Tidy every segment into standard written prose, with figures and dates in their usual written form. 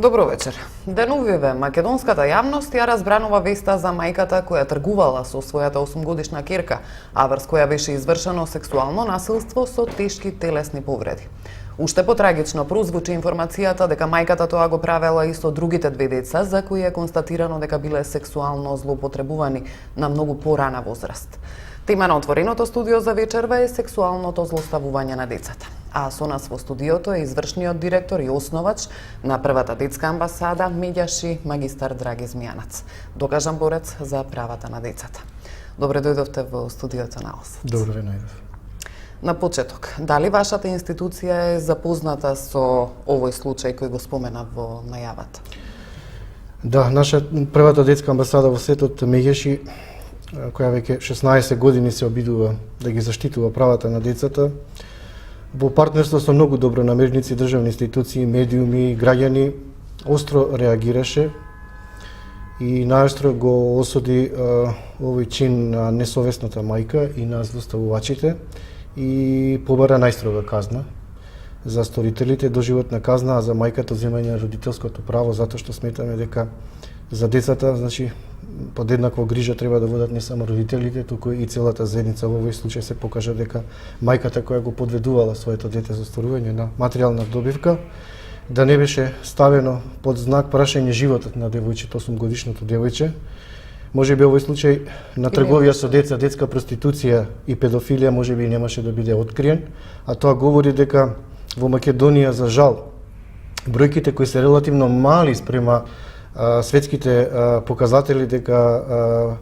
Добро вечер. Денувиве македонската јавност ја разбранува веста за мајката која тргувала со својата 8-годишна керка, а врз која беше извршено сексуално насилство со тешки телесни повреди. Уште потрагично прозвучи информацијата дека мајката тоа го правела и со другите две деца, за кои е констатирано дека биле сексуално злоупотребувани на многу порана возраст. Тема на отвореното студио за вечерва е сексуалното злоставување на децата. А со нас во студиото е извршниот директор и основач на првата детска амбасада Медјаши, магистар Драги Змијанац, докажан борец за правата на децата. Добре дојдовте во студиото на ОС. Добро ве најдов. На почеток, дали вашата институција е запозната со овој случај кој го споменав во најавата? Да, наша првата детска амбасада во светот Медјаши, која веќе 16 години се обидува да ги заштитува правата на децата, во партнерство со многу добронамерници, државни институции, медиуми, граѓани, остро реагираше и најостро го осуди овој чин на несовесната мајка и на злоставувачите и побара најстрога казна за сторителите, доживотна казна, а за мајката земање на родителското право, затоа што сметаме дека за децата, значи, подеднаква грижа треба да водат не само родителите, туку и целата заедница. Во овој случај се покажа дека мајката која го подведувала своето дете за остварување на материјална добивка, да не беше ставено под знак прашање животот на девојчето, 8-годишното девојче. Можеби овој случај на трговија со деца, детска проституција и педофилија можеби немаше да биде откриен, а тоа говори дека во Македонија, за жал, бројките кои се релативно мали спрема светските показатели дека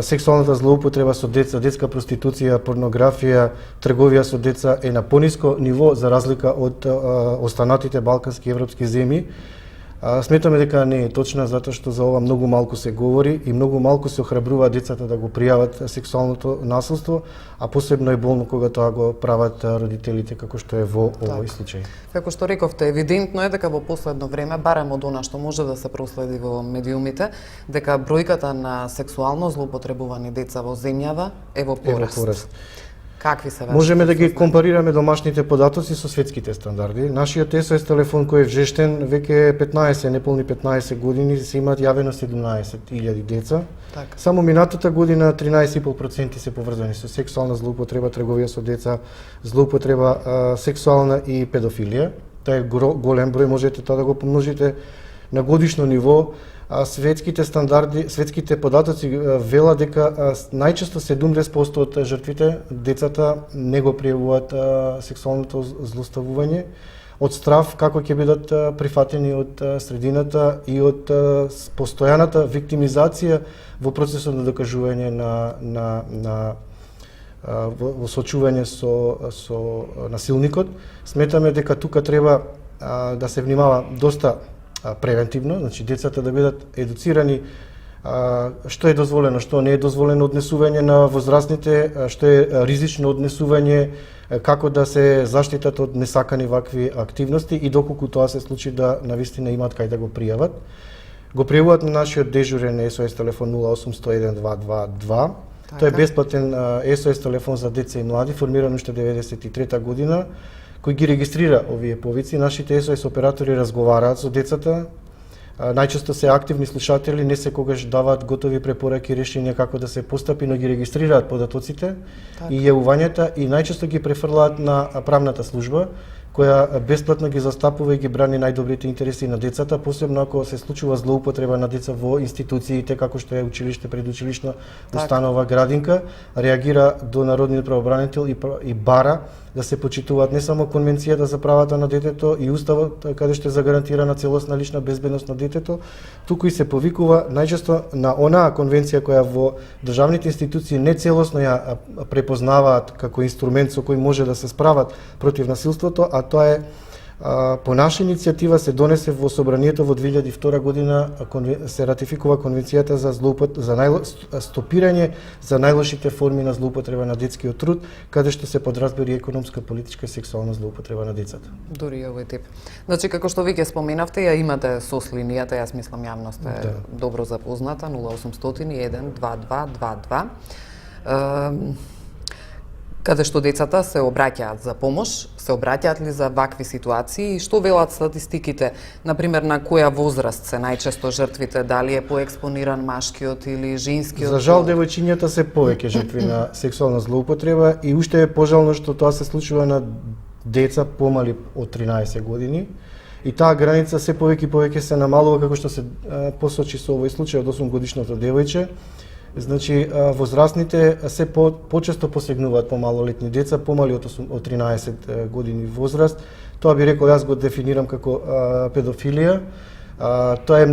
сексуалната злоупотреба со деца, детска проституција, порнографија, трговија со деца е на пониско ниво за разлика од останатите балкански и европски земји. Сметаме дека не е точна, затоа што за ова многу малку се говори и многу малку се охрабрува децата да го пријават сексуалното насилство, а посебно е болно кога тоа го прават родителите, како што е во овој случај. Како што рековте, евидентно е дека во последно време, барем од она што може да се проследи во медиумите, дека бројката на сексуално злоупотребувани деца во земјава е во пораст. Какви се вашите? Можеме да ги компарираме домашните податоци со светските стандарди. Нашиот SOS телефон кој е вжештен веќе 15, неполни 15 години, се имаат јавено 17.000 деца. Так. Само минатата година 13,5% се поврзани со сексуална злоупотреба, трговија со деца, злоупотреба сексуална и педофилија. Тоа е голем број, можете тоа да го помножите на годишно ниво. Светските стандарди, светските податоци велат дека најчесто 70% од жртвите, децата, не го пријавуваат сексуалното злоставување од страв како ќе бидат прифатени од средината и од постојаната виктимизација во процесот на докажување во соочување со насилникот. Сметаме дека тука треба да се внимава доста превентивно, значи децата да бидат едуцирани што е дозволено, што не е дозволено однесување на возрастните, што е ризично однесување, како да се заштитат од несакани вакви активности и доколку тоа се случи да навистина имаат кај да го пријават. Го пријавуваат на нашиот дежурен SOS телефон 0800 1222. Тоа е бесплатен SOS телефон за деца и млади, формиран уште 93-та година, кој ги регистрира овие повици. Нашите SOS оператори разговараат со децата, најчесто се активни слушатели, не секогаш даваат готови препораки, решенија како да се постапи, но ги регистрираат податоците и јавувањата и најчесто ги префрлаат на правната служба, која бесплатно ги застапува и ги брани најдобрите интереси на децата, посебно ако се случува злоупотреба на деца во институциите, како што е училиште, предучилишна установа, градинка, реагира до Народниот правобранител и бара да се почитуваат не само Конвенцијата за правата на детето и Уставот, каде што е загарантирана целосна лична безбедност на детето, туку и се повикува најчесто на онаа конвенција која во државните институции не целосно ја препознаваат како инструмент со кој може да се справат против насилството, а тоа е по наша иницијатива се донесе во собранието во 2002 година, се ратификува Конвенцијата за стопирање за најлошите форми на злоупотреба на детскиот труд, каде што се подразбира економска, политичка и сексуална злоупотреба на децата. Дури овој тип. Значи, како што ви ќе споменавте, ја имате сос линијата, јас мислам јавноста е добро запозната, 0800 1 22 22. Каде што децата се обраќаат за помош, се обраќаат ли за вакви ситуации и што велат статистиките? Например, на која возраст се најчесто жртвите, дали е поекспониран машкиот или женскиот? За жал, девојчињата се повеќе жртви на сексуална злоупотреба и уште е пожално што тоа се случува на деца помали од 13 години. И таа граница се повеќе и повеќе се намалува, како што се посочи со овој случај од 8-годишното девојче. Значи, возрастните се почесто посегнуваат по малолетни деца, помали од 13 години возраст. Тоа би рекол, јас го дефинирам како педофилија. Тоа е,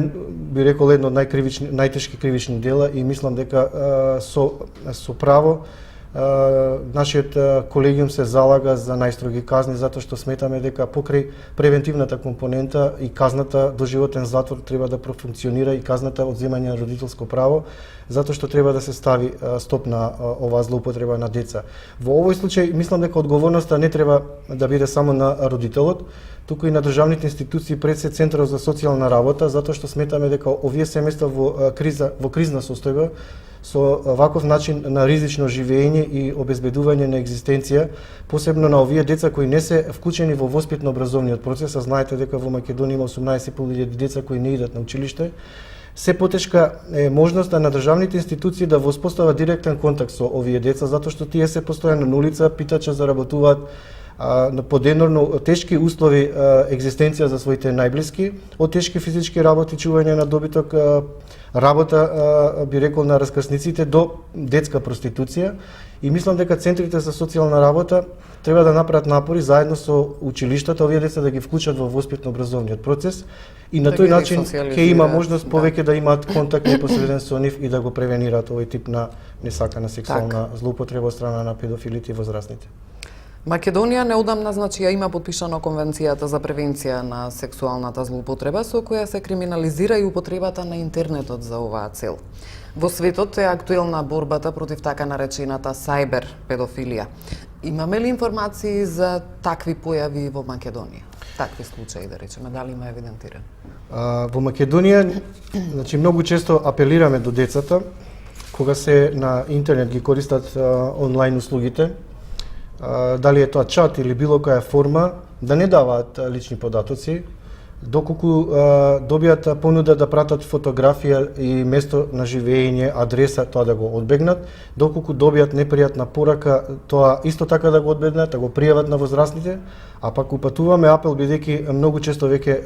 би рекол, едно од најтешки кривични дела и мислам дека со право нашиот колегиум се залага за најстроги казни, затоа што сметаме дека покрај превентивната компонента и казната доживотен затвор треба да профункционира и казната одземање на родителско право, затоа што треба да се стави стоп на оваа злоупотреба на деца. Во овој случај мислам дека одговорноста не треба да биде само на родителот, туку и на државните институции пред се Центарот за социјална работа, затоа што сметаме дека овие семејства во кризна состојба со ваков начин на ризично живење и обезбедување на екзистенција, посебно на овие деца кои не се вклучени во воспитно-образовниот процес, а знаете дека во Македонија има 18.500 деца кои не идат на училиште, се потешка е можноста на државните институции да воспостават директен контакт со овие деца, затоа што тие се постојано на улица, питача заработуваат подеднорно тешки услови екзистенција за своите најблиски, од тешки физички работи, чување на добиток, работа, би рекол, на раскрсниците до детска проституција. И мислам дека центрите за социјална работа треба да направат напори заедно со училиштата овие деца да ги вклучат во воспитно-образовниот процес и на тој начин ќе има можност повеќе да имаат контакт непосреден со нив и да го превенираат овој тип на несакана сексуална злоупотреба од страна на педофилите и возрастните. Македонија неодамна ја има подпишано Конвенцијата за превенција на сексуалната злоупотреба, со која се криминализира и употребата на интернетот за оваа цел. Во светот е актуелна борбата против така наречената сајбер педофилија. Имаме ли информации за такви појави во Македонија? Такви случаи, да речеме, дали има евидентиран? Во Македонија, значи, многу често апелираме до децата, кога се на интернет ги користат онлайн услугите, дали е тоа чат или било која форма, да не даваат лични податоци, доколку добијат понуда да пратат фотографија и место на живење, адреса, тоа да го одбегнат, доколку добијат непријатна порака, тоа исто така да го одбегнат, да го пријават на возрастните, а пак упатуваме апел бидејќи многу често веќе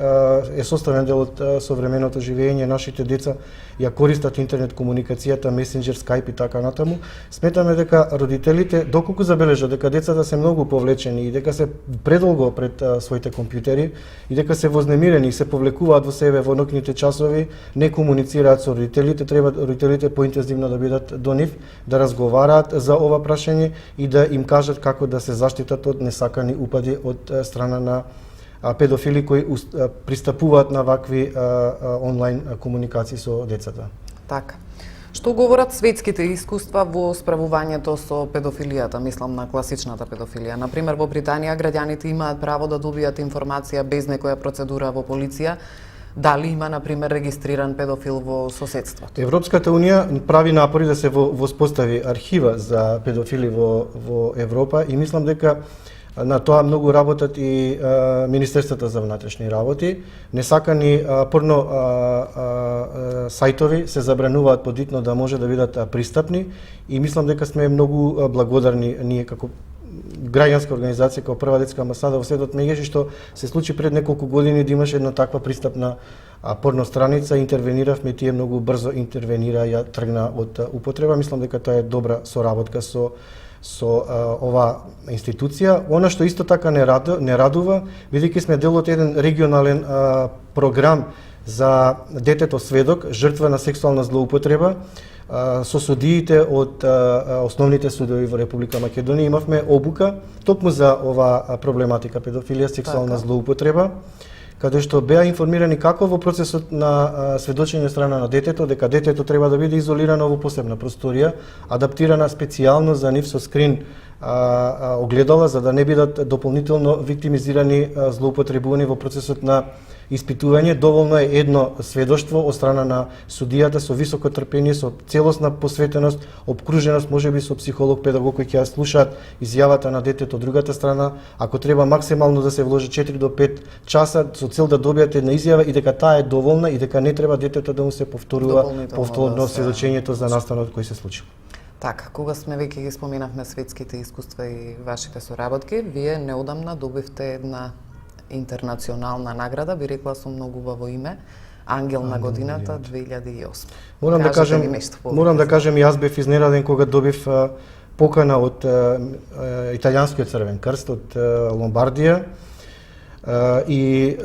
е составен дел од современото живење, нашите деца ја користат интернет комуникацијата, месенџер, скајп и така натаму. Сметаме дека родителите, доколку забележат дека децата се многу повлечени и дека се предолго пред своите компјутери и дека се вознемирени и се повлекуваат во себе во ноќните часови, не комуницираат со родителите, треба родителите поинтензивно да бидат до нив, да разговараат за ова прашање и да им кажат како да се заштитат од несакани упади од страна на педофили кои пристапуваат на вакви онлайн комуникации со децата. Така. Што говорат светските искуства во справувањето со педофилијата, мислам на класичната педофилија? Например, во Британија граѓаните имаат право да добијат информација без некоја процедура во полиција, дали има, например, регистриран педофил во соседството? Европската унија прави напори да се воспостави архива за педофили во Европа и мислам дека на тоа многу работат и Министерството за внатрешни работи. Несакани порно сајтови се забрануваат подитно да може да бидат пристапни и мислам дека сме многу благодарни ние како граѓанска организација, како прва детска амбасада во светот меѓаш што се случи пред неколку години да имаше една таква пристапна порно страница, интервениравме, тие многу брзо интервенира, ја тргна од употреба. Мислам дека тоа е добра соработка со оваа институција. Она што исто така не радува, бидејќи сме дел од еден регионален програм за детето сведок, жртва на сексуална злоупотреба, со судиите од основните судови во Република Македонија имавме обука токму за оваа проблематика педофилија, сексуална злоупотреба, каде што беа информирани како во процесот на сведочење страна на детето, дека детето треба да биде изолирано во посебна просторија, адаптирана специјално за нив со скрин огледала, за да не бидат дополнително виктимизирани, злоупотребувани во процесот на испитување, доволно е едно сведоштво од страна на судијата со високо трпение, со целосна посветеност, обкруженост, можеби со психолог, педагог кој ќе ја слушаат изјавата на детето од другата страна, ако треба максимално да се вложи 4 до 5 часа со цел да добијат една изјава и дека таа е доволна и дека не треба детето да му се повторува повторно сведочењето за настанот кој се случи. Така, кога сме веќе ги споминавме светските искуства и вашите соработки, вие неодамна добивте една интернационална награда, би рекла со многу убаво име, Ангел на годината 2008. Морам да кажем, и јас бев изненаден кога добив покана од Италијанскиот Црвен крст од Ломбардија и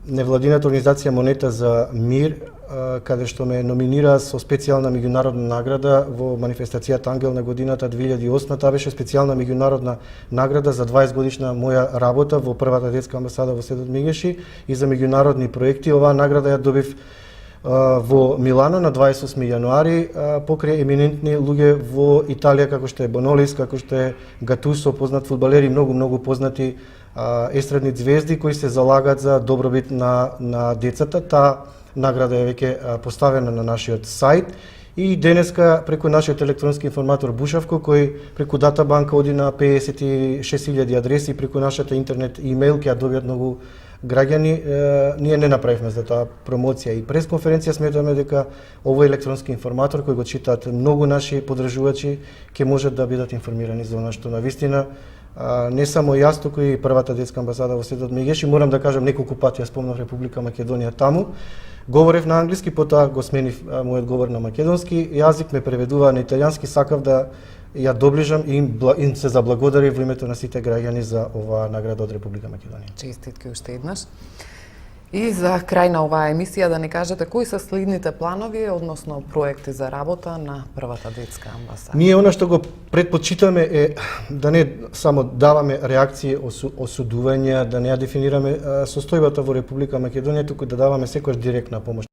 невладината организација Монета за мир, каде што ме номинира со специјална меѓународна награда во манифестацијата Ангел на годината 2008. Таа беше специјална меѓународна награда за 20 годишна моја работа во првата детска амбасада во Седот Мегеши и за меѓународни проекти. Оваа награда ја добив во Милано на 28 јануари покрај еминентни луѓе во Италија, како што е Бонолис, како што е Гатусо, познат фудбалери, многу познати естрадни звезди кои се залагат за добробит на децата. Таа награда е веќе поставена на нашиот сајт и денеска преку нашиот електронски информатор Бушавко, кој преку датабанка оди на 56.000 адреси, преку нашата интернет имейл ќе ја добијат многу граѓани. Ние не направивме за таа промоција и пресконференција. Сметаме дека овој електронски информатор кој го читаат многу наши подржувачи ќе можат да бидат информирани за она што навистина не само јас, туку и првата детска амбасада во Седот Мегеши. Морам да кажам, неколку пати ја спомнав Република Македонија таму. Говорев на англиски, потоа го сменив мојот говор на македонски јазик, ме преведува на италијански, сакав да ја доближам и им се заблагодари во името на сите граѓани за оваа награда од Република Македонија. Честитки уште еднаш. И за крај на оваа емисија да ни кажете кои се следните планови, односно проекти за работа на првата детска амбасада? Ние она што го предпочитаме е да не само даваме реакции, осудувања, да не ја дефинираме состојбата во Република Македонија, туку да даваме секојаш директна помош